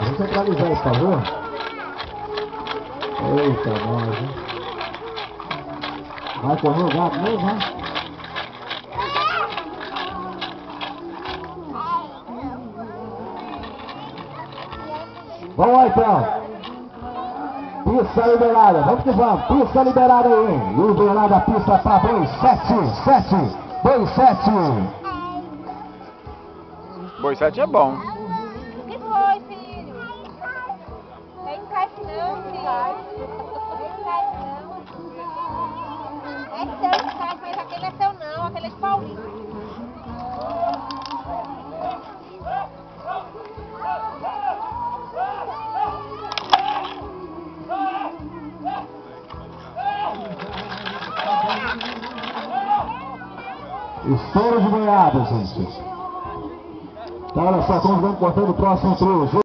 Vamos centralizar isso, por favor. Eita, nós, hein? Vai correr o gato mesmo, né? Vamos lá então. Pista liberada, vamos que vamos. Pista liberada aí, hein? Liberada a pista para 277. 27. 27 é bom. O que foi, filho? Tem sete não, filho. Tem sete não. É seu sete, mas aquele é seu não, aquele é de Paulinho. Estouro de boiada, gente. Então olha só, estamos cortando o próximo trio.